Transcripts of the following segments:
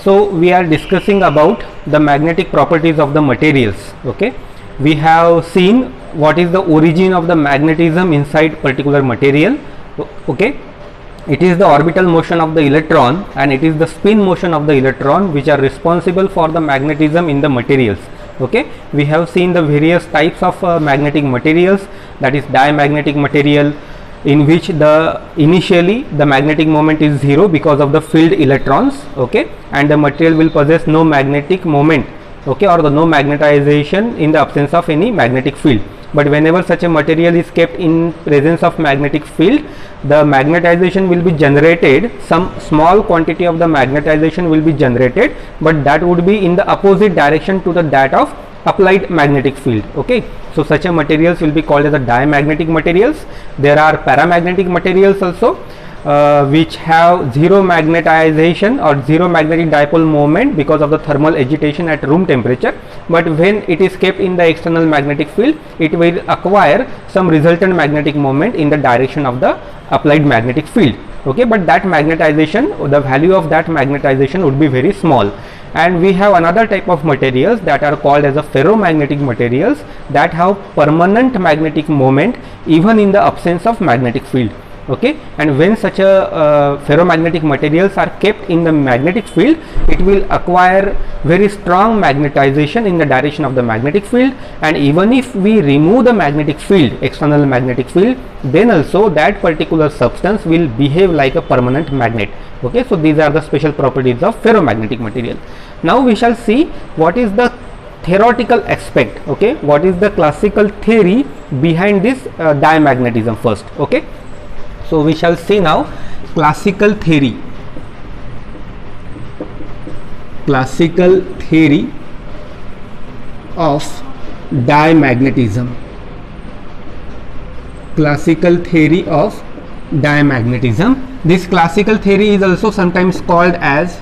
So we are discussing about the magnetic properties of the materials. Okay, we have seen what is the origin of the magnetism inside particular material. Okay, it is the orbital motion of the electron and it is the spin motion of the electron which are responsible for the magnetism in the materials. Okay, we have seen the various types of magnetic materials, that is diamagnetic material, in which initially the magnetic moment is zero because of the filled electrons. Okay, and the material will possess no magnetic moment, okay, or the no magnetization in the absence of any magnetic field. But whenever such a material is kept in presence of magnetic field, the magnetization will be generated, some small quantity of the magnetization will be generated, but that would be in the opposite direction to that of applied magnetic field. Okay, so such a materials will be called as the diamagnetic materials. There are paramagnetic materials also, which have zero magnetization or zero magnetic dipole moment because of the thermal agitation at room temperature, but when it is kept in the external magnetic field, it will acquire some resultant magnetic moment in the direction of the applied magnetic field. Okay, but that magnetization, the value of that magnetization would be very small. And we have another type of materials that are called as a ferromagnetic materials that have permanent magnetic moment even in the absence of magnetic field. Okay, and when such a ferromagnetic materials are kept in the magnetic field, it will acquire very strong magnetization in the direction of the magnetic field, and even if we remove the magnetic field, external magnetic field, then also that particular substance will behave like a permanent magnet. Okay, so these are the special properties of ferromagnetic material. Now we shall see what is the theoretical aspect. Okay, what is the classical theory behind this diamagnetism first. Okay, so we shall see now classical theory of diamagnetism. Classical theory of diamagnetism. This classical theory is also sometimes called as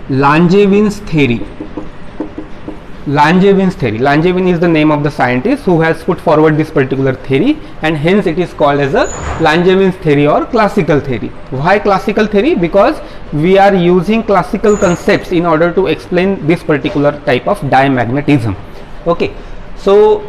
Langevin's theory. Langevin's theory. Langevin is the name of the scientist who has put forward this particular theory, and hence it is called as a Langevin's theory or classical theory. Why classical theory? Because we are using classical concepts in order to explain this particular type of diamagnetism. Okay, so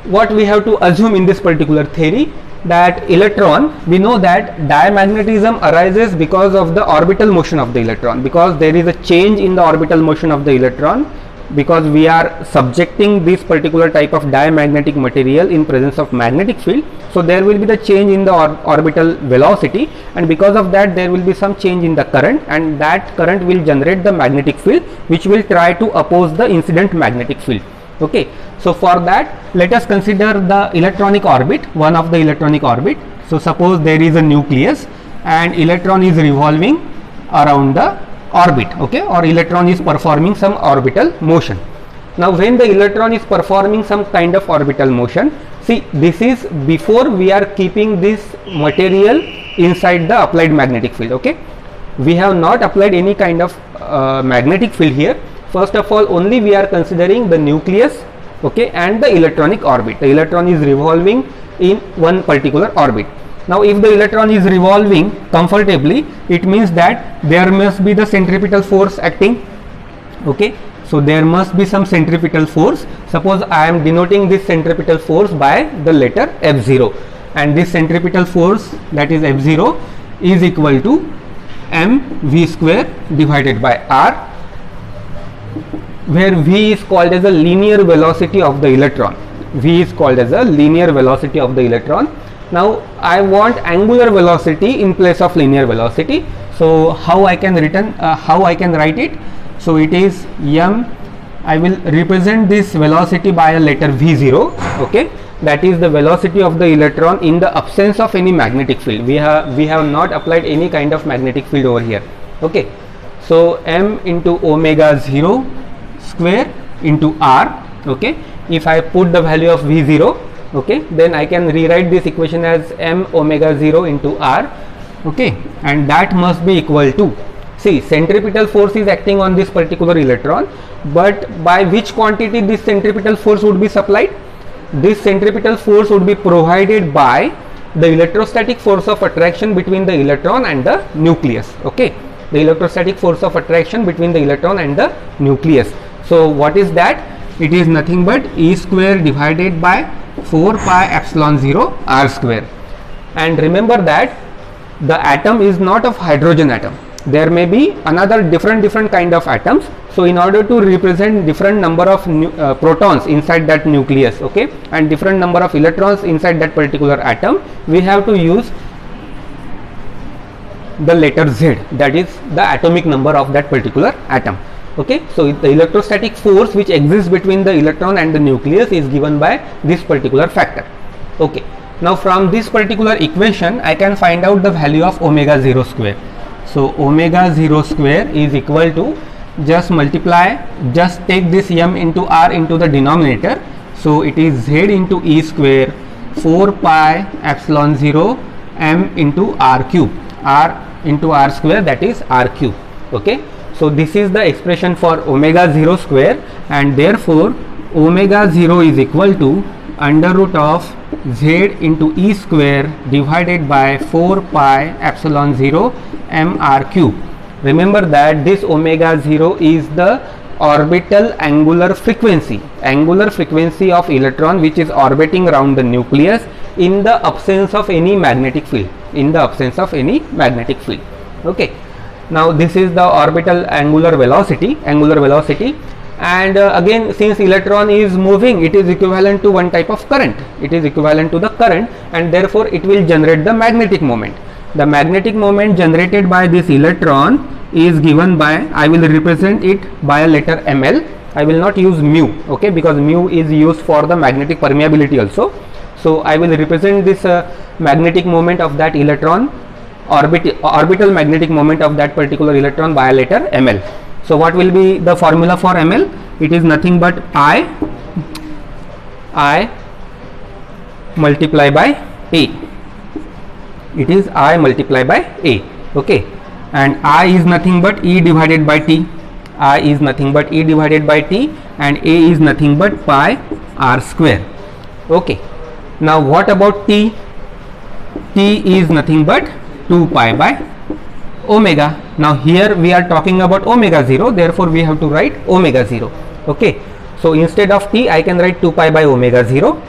what we have to assume in this particular theory, that electron, we know that diamagnetism arises because of the orbital motion of the electron, because there is a change in the orbital motion of the electron, because we are subjecting this particular type of diamagnetic material in presence of magnetic field. So there will be the change in the orbital velocity, and because of that there will be some change in the current, and that current will generate the magnetic field which will try to oppose the incident magnetic field. Okay, so for that let us consider the electronic orbit, one of the electronic orbit. So suppose there is a nucleus and electron is revolving around the orbit. Okay, or electron is performing some orbital motion. Now when the electron is performing some kind of orbital motion, see, this is before we are keeping this material inside the applied magnetic field. Okay, we have not applied any kind of magnetic field here. First of all, only we are considering the nucleus, okay, and the electronic orbit. The electron is revolving in one particular orbit. Now if the electron is revolving comfortably, it means that there must be the centripetal force acting. Okay, so there must be some centripetal force. Suppose I am denoting this centripetal force by the letter F0, and this centripetal force, that is F0, is equal to mv square divided by r, where v is called as a linear velocity of the electron. V is called as a linear velocity of the electron. Now I want angular velocity in place of linear velocity. So how I can write it? So it is m, I will represent this velocity by a letter v0. Okay, that is the velocity of the electron in the absence of any magnetic field. We have not applied any kind of magnetic field over here. Okay, so m into omega 0 square into r. Okay, if I put the value of v0, okay, then I can rewrite this equation as m omega 0 into r. Okay, and that must be equal to, see, centripetal force is acting on this particular electron, but by which quantity this centripetal force would be supplied? This centripetal force would be provided by the electrostatic force of attraction between the electron and the nucleus. Okay, the electrostatic force of attraction between the electron and the nucleus. So what is that? It is nothing but E square divided by 4 pi epsilon 0 r square. And remember that the atom is not of hydrogen atom. There may be another different kind of atoms. So in order to represent different number of protons inside that nucleus, okay, and different number of electrons inside that particular atom, we have to use the letter Z, that is the atomic number of that particular atom. Okay, so the electrostatic force which exists between the electron and the nucleus is given by this particular factor. Okay, now from this particular equation I can find out the value of omega 0 square. So omega 0 square is equal to, just multiply, just take this m into r into the denominator. So it is z into e square 4 pi epsilon 0 m into r cube, r into r square, that is r cube. Okay, so this is the expression for omega 0 square, and therefore omega 0 is equal to under root of z into e square divided by 4 pi epsilon 0 m r cube. Remember that this omega 0 is the orbital angular frequency of electron which is orbiting around the nucleus in the absence of any magnetic field, Okay, now this is the orbital angular velocity, and again, since electron is moving, it is equivalent to one type of current, and therefore it will generate the magnetic moment. The magnetic moment generated by this electron is given by, I will represent it by a letter ml. I will not use mu, okay, because mu is used for the magnetic permeability also. So I will represent this magnetic moment of that electron, orbital magnetic moment of that particular electron by a letter ml. So what will be the formula for ml? It is nothing but I multiply by A. It is I multiply by A. Okay, and I is nothing but E divided by T. I is nothing but E divided by T, and A is nothing but pi r square. Okay, now what about T? T is nothing but 2 pi by omega. Now here we are talking about omega 0, therefore we have to write omega 0. Okay, so instead of T I can write 2 pi by omega 0.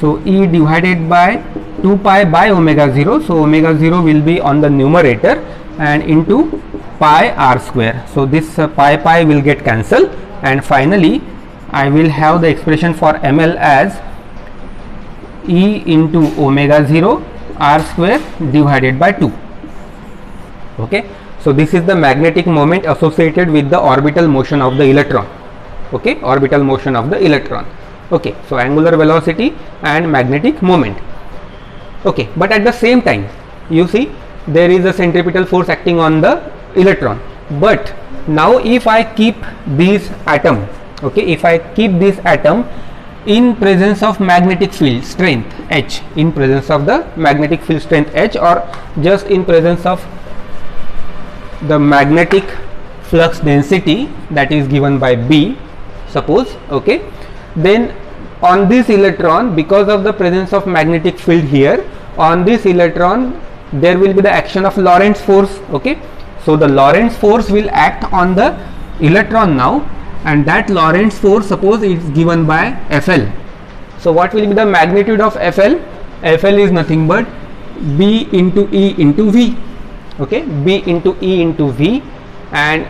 So E divided by 2 pi by omega 0, so omega 0 will be on the numerator and into pi r square. So this pi will get cancelled, and finally I will have the expression for ml as E into omega 0 r square divided by 2. Okay, so this is the magnetic moment associated with the orbital motion of the electron. Okay, orbital motion of the electron. Okay, so angular velocity and magnetic moment. Okay, but at the same time, you see there is a centripetal force acting on the electron. But now if I keep this atom, okay, if I keep this atom in presence of magnetic field strength H, in presence of the magnetic field strength H, or just in presence of the magnetic flux density that is given by B, suppose, okay, then on this electron, because of the presence of magnetic field here, on this electron there will be the action of Lorentz force. Okay, so the Lorentz force will act on the electron now, and that Lorentz force, suppose, is given by Fl. So what will be the magnitude of Fl? Fl is nothing but B into E into V. Okay, B into E into V, and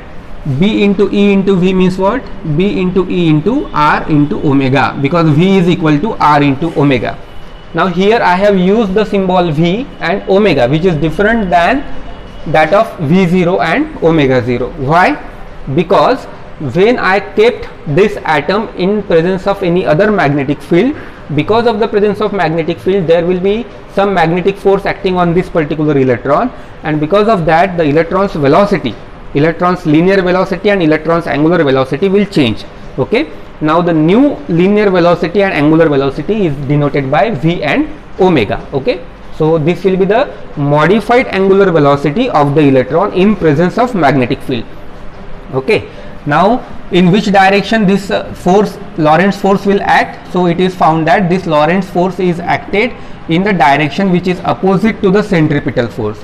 B into E into V means what? B into E into R into omega, because V is equal to R into omega. Now here I have used the symbol V and omega, which is different than that of V0 and omega 0. Why? Because when I kept this atom in presence of any other magnetic field, because of the presence of magnetic field there will be some magnetic force acting on this particular electron, and because of that the electron's velocity, electron's linear velocity and electron's angular velocity will change. Okay, now the new linear velocity and angular velocity is denoted by V and omega. Okay, so this will be the modified angular velocity of the electron in presence of magnetic field. Okay, now in which direction this force, Lorentz force, will act? So it is found that this Lorentz force is acted in the direction which is opposite to the centripetal force,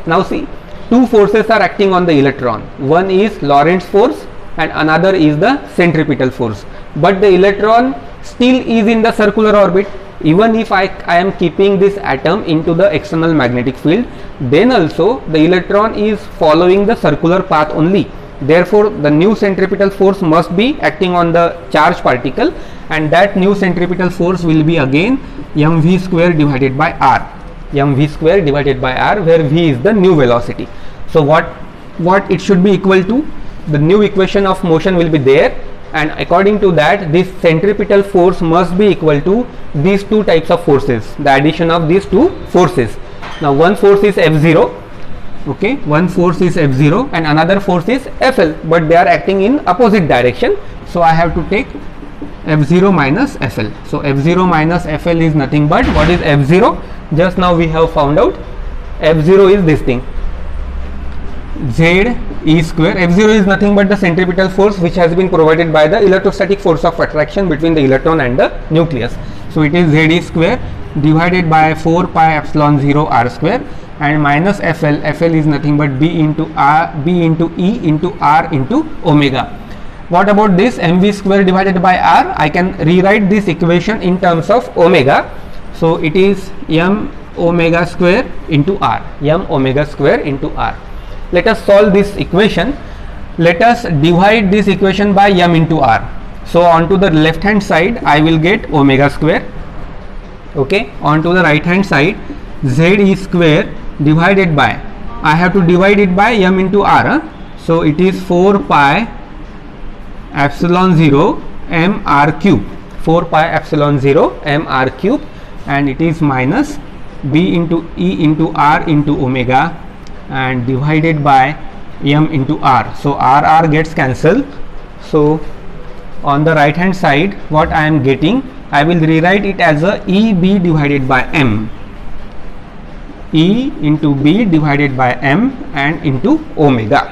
Now Now see, two forces are acting on the electron. One is Lorentz force and another is the centripetal force. But the electron still is in the circular orbit. Even if I am keeping this atom into the external magnetic field, then also the electron is following the circular path only. Therefore, the new centripetal force must be acting on the charged particle, and that new centripetal force will be again mv square divided by r. mv square divided by r, where v is the new velocity. So what it should be equal to? The new equation of motion will be there, and according to that, this centripetal force must be equal to these two types of forces, the addition of these two forces. Now one force is F0, okay, one force is F0 and another force is Fl, but they are acting in opposite direction, so I have to take F0 minus Fl. So F0 minus Fl is nothing but, what is F0? Just now we have found out, F0 is this thing, Z E square. F0 is nothing but the centripetal force which has been provided by the electrostatic force of attraction between the electron and the nucleus. So it is Z E square divided by 4 pi epsilon 0 r square, and minus Fl. Fl is nothing but B into E into r into omega. What about this mv square divided by r? I can rewrite this equation in terms of omega. So it is m omega square into r. m omega square into r. Let us solve this equation. Let us divide this equation by m into r. So onto the left hand side I will get omega square, okay. Onto the right hand side, Z E square divided by, I have to divide it by m into r, so it is 4 pi epsilon 0 m r cube, 4 pi epsilon 0 m r cube, and it is minus b into E into r into omega and divided by m into r. So r gets cancelled. So on the right hand side, what I am getting, I will rewrite it as a EB divided by m, E into B divided by m and into omega,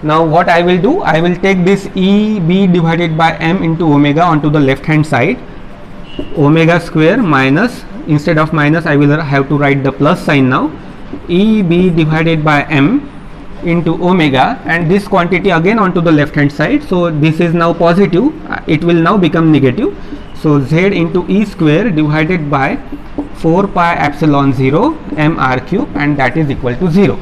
Now what I will do, I will take this EB divided by m into omega onto the left hand side, omega square minus, instead of minus I will have to write the plus sign now, EB divided by m into omega, and this quantity again onto the left hand side. So this is now positive, it will now become negative. So Z into E square divided by 4 pi epsilon 0 m r cube, and that is equal to 0.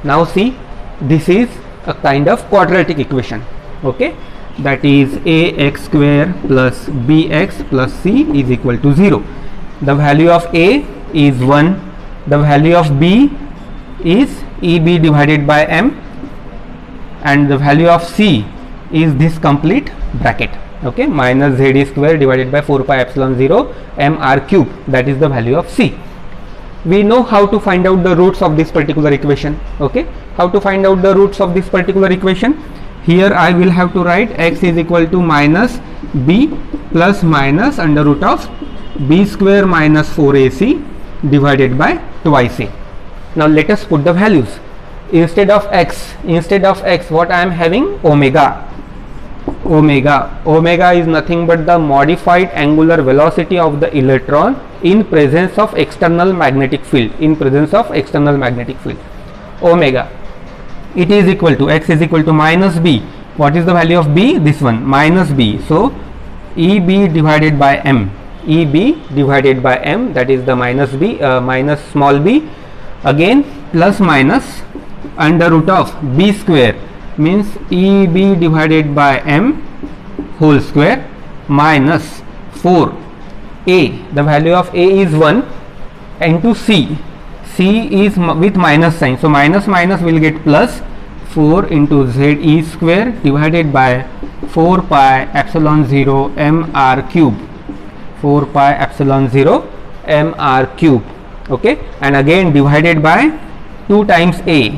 Now see, this is a kind of quadratic equation, okay, that is ax square plus bx plus c is equal to 0. The value of a is 1, the value of b is EB divided by m, and the value of c is this complete bracket, okay, minus Z E square divided by 4 pi epsilon 0 m r cube, that is the value of c. We know how to find out the roots of this particular equation, okay. How to find out the roots of this particular equation? Here I will have to write x is equal to minus b plus minus under root of b square minus 4ac divided by twice a. Now let us put the values. Instead of x, what I am having? Omega is nothing but the modified angular velocity of the electron in presence of external magnetic field, omega. It is equal to, x is equal to minus b. What is the value of b? This one, minus b. So EB divided by m, that is the minus b, minus small b, again plus minus under root of b square, means EB divided by m whole square minus 4 a, the value of a is 1, into c is with minus sign, so minus will get plus 4 into Z E square divided by 4 pi epsilon 0 m r cube, 4 pi epsilon 0 m r cube, okay, and again divided by 2 times a,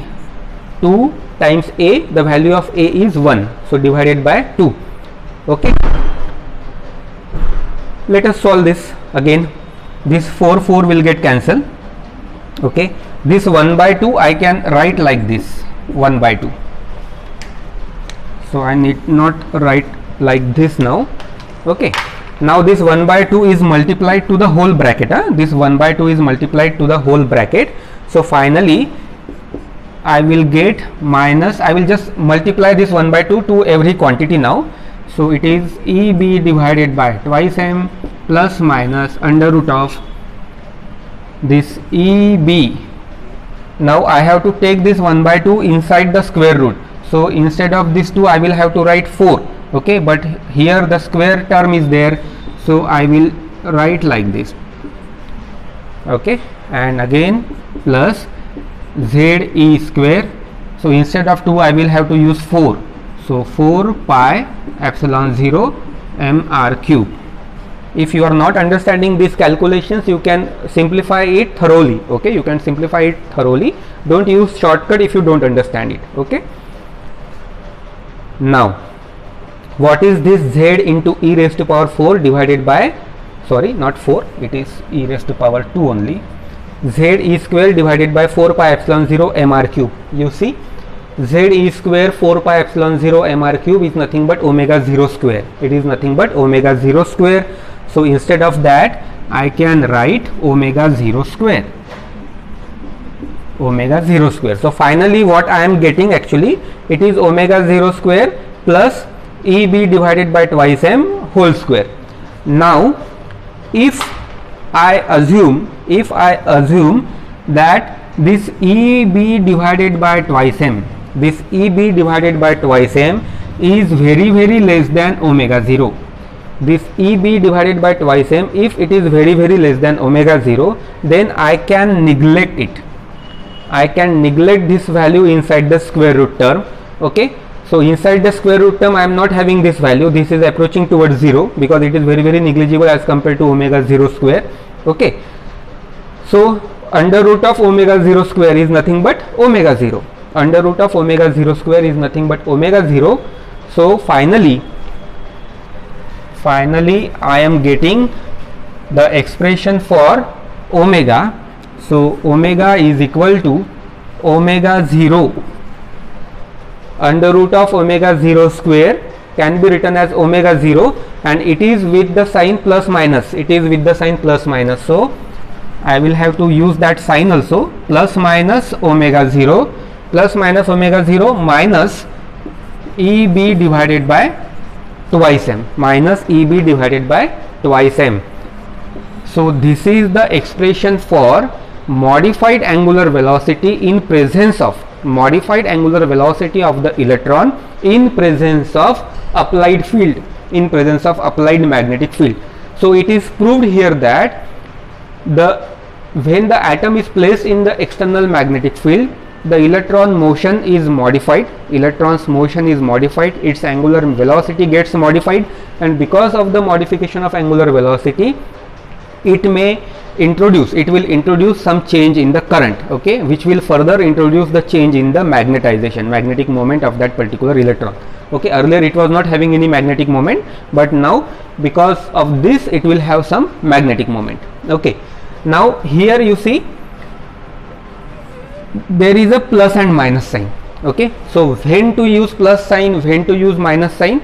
the value of a is 1, so divided by 2, okay. Let us solve this again. This 4 will get cancelled, okay. This 1 by 2 I can write like this, 1 by 2. So I need not write like this now, okay. Now this 1 by 2 is multiplied to the whole bracket, this 1 by 2 is multiplied to the whole bracket. So finally I will get minus, I will just multiply this 1 by 2 to every quantity now. So it is EB divided by twice m plus minus under root of this EB. Now I have to take this 1 by 2 inside the square root. So instead of this 2 I will have to write 4. Okay, but here the square term is there, so I will write like this. Okay, and again plus ZE square. So instead of 2 I will have to use 4. So 4 pi epsilon 0 mr cube. If you are not understanding these calculations, you can simplify it thoroughly. Okay, you can simplify it thoroughly. Don't use shortcut if you don't understand it. Okay, now what is this z into e raised to power 4 divided by, sorry, not 4, it is e raised to power 2 only. Z e square divided by 4 pi epsilon 0 mr cube. You see, z e square 4 pi epsilon 0 mr cube is nothing but omega 0 square. It is nothing but omega 0 square. So instead of that I can write omega 0 square. Omega 0 square. So finally what I am getting, actually it is omega 0 square plus EB divided by twice m whole square. Now if I assume that this EB divided by twice m, this EB divided by twice m is very less than omega 0. This EB divided by twice m, if it is very less than omega 0, then I can neglect it. I can neglect this value inside the square root term. Okay, so inside the square root term I am not having this value. This is approaching towards 0 because it is very negligible as compared to omega 0 square. Okay, so under root of omega 0 square is nothing but omega 0. Under root of omega 0 square is nothing but omega 0. So finally I am getting the expression for omega. So omega is equal to omega 0 under root of omega 0 square can be written as omega 0, and it is with the sign plus minus. It is with the sign plus minus. So I will have to use that sign also. Plus minus omega 0 minus EB divided by twice m, minus EB divided by twice m. So this is the expression for modified angular velocity in presence of modified angular velocity of the electron in presence of applied field, in presence of applied magnetic field. So it is proved here that when the atom is placed in the external magnetic field, the electron motion is modified, electron's motion is modified, its angular velocity gets modified, and because of the modification of angular velocity, it will introduce some change in the current, okay, which will further introduce the change in the magnetic moment of that particular electron. Okay, earlier it was not having any magnetic moment, but now because of this it will have some magnetic moment. Okay, now here you see there is a plus and minus sign. Okay, so when to use plus sign, when to use minus sign?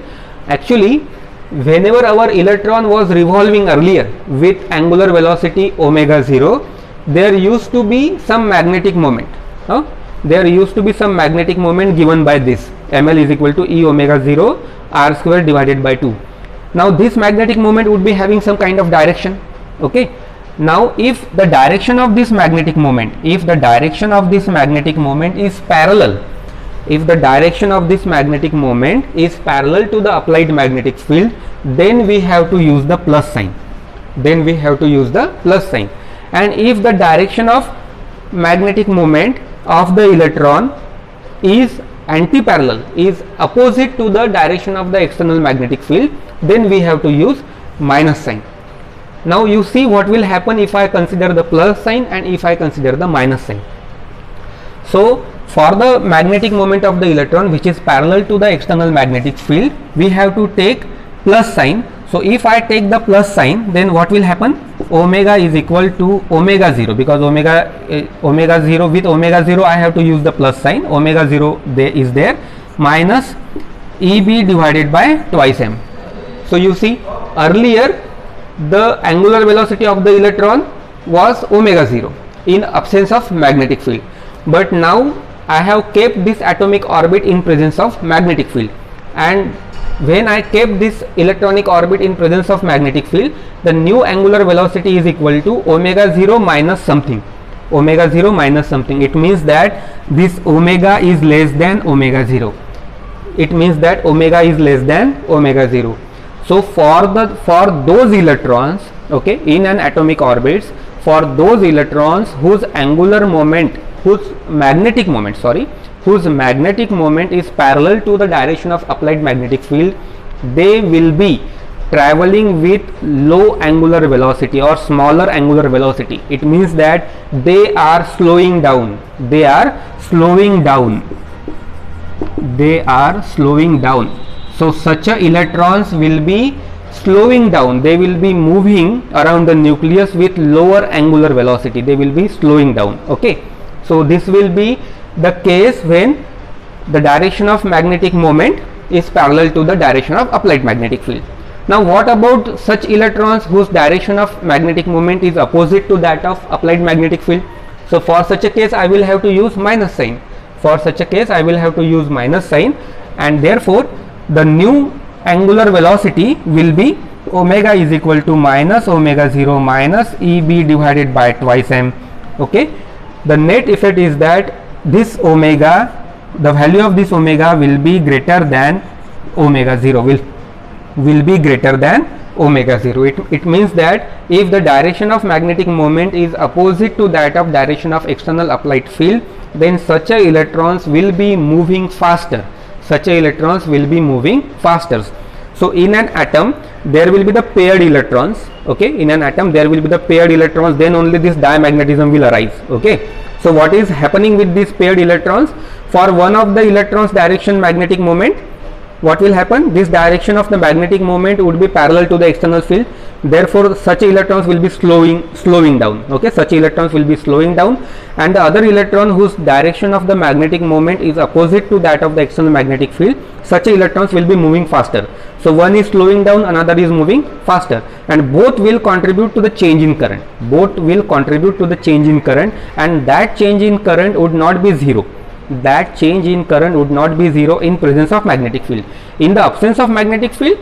Actually, whenever our electron was revolving earlier with angular velocity omega 0, there used to be some magnetic moment. There used to be some magnetic moment given by this ml is equal to E omega 0 r square divided by 2. Now this magnetic moment would be having some kind of direction. Okay, now if the direction of this magnetic moment, is parallel, if the direction of this magnetic moment is parallel to the applied magnetic field, then we have to use the plus sign. And if the direction of magnetic moment of the electron is anti-parallel, is opposite to the direction of the external magnetic field, then we have to use minus sign. Now you see what will happen if I consider the plus sign and if I consider the minus sign. So for the magnetic moment of the electron which is parallel to the external magnetic field, we have to take plus sign. So if I take the plus sign, then what will happen? Omega is equal to omega 0, because omega 0, with omega 0 I have to use the plus sign, omega 0 is there, minus EB divided by twice m. So you see, earlier the angular velocity of the electron was omega 0, in absence of magnetic field. But now I have kept this atomic orbit in presence of magnetic field, and when I kept this electronic orbit in presence of magnetic field, the new angular velocity is equal to omega 0 minus something. Omega 0 minus something. It means that this omega is less than omega 0. It means that omega is less than omega 0. So for those electrons, okay, in an atomic orbits, for those electrons whose angular moment, whose magnetic moment is parallel to the direction of applied magnetic field, they will be traveling with low angular velocity or smaller angular velocity. It means that they are slowing down. They are slowing down. So such electrons will be slowing down. They will be moving around the nucleus with lower angular velocity. They will be slowing down. Okay. So this will be the case when the direction of magnetic moment is parallel to the direction of applied magnetic field. Now what about such electrons whose direction of magnetic moment is opposite to that of applied magnetic field? So for such a case I will have to use minus sign. And therefore the new angular velocity will be omega is equal to minus omega 0 minus EB divided by twice m. Okay. The net effect is that this omega, the value of this omega will be greater than omega 0, will be greater than omega 0. It means that if the direction of magnetic moment is opposite to that of direction of external applied field, then such electrons will be moving faster. So in an atom there will be the paired electrons. Okay, in an atom there will be the paired electrons, then only this diamagnetism will arise. Okay, so what is happening with these paired electrons? For one of the electrons direction magnetic moment, what will happen? This direction of the magnetic moment would be parallel to the external field. Therefore such electrons will be slowing down. Okay, such electrons will be slowing down, and the other electron whose direction of the magnetic moment is opposite to that of the external magnetic field, such electrons will be moving faster. So one is slowing down, another is moving faster, and both will contribute to the change in current. And that change in current would not be zero. In presence of magnetic field. In the absence of magnetic field,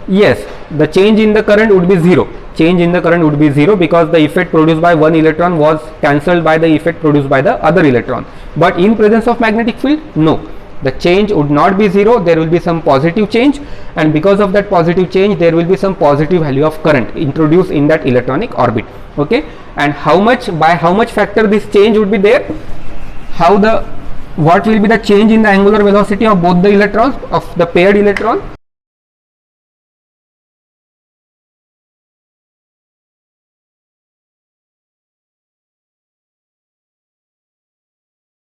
yes, the change in the current would be zero. Because the effect produced by one electron was cancelled by the effect produced by the other electron. But in presence of magnetic field, no, the change would not be zero. There will be some positive change, and because of that positive change there will be some positive value of current introduced in that electronic orbit. Okay, and by how much factor this change would be there? What will be the change in the angular velocity of both the electrons, of the paired electron?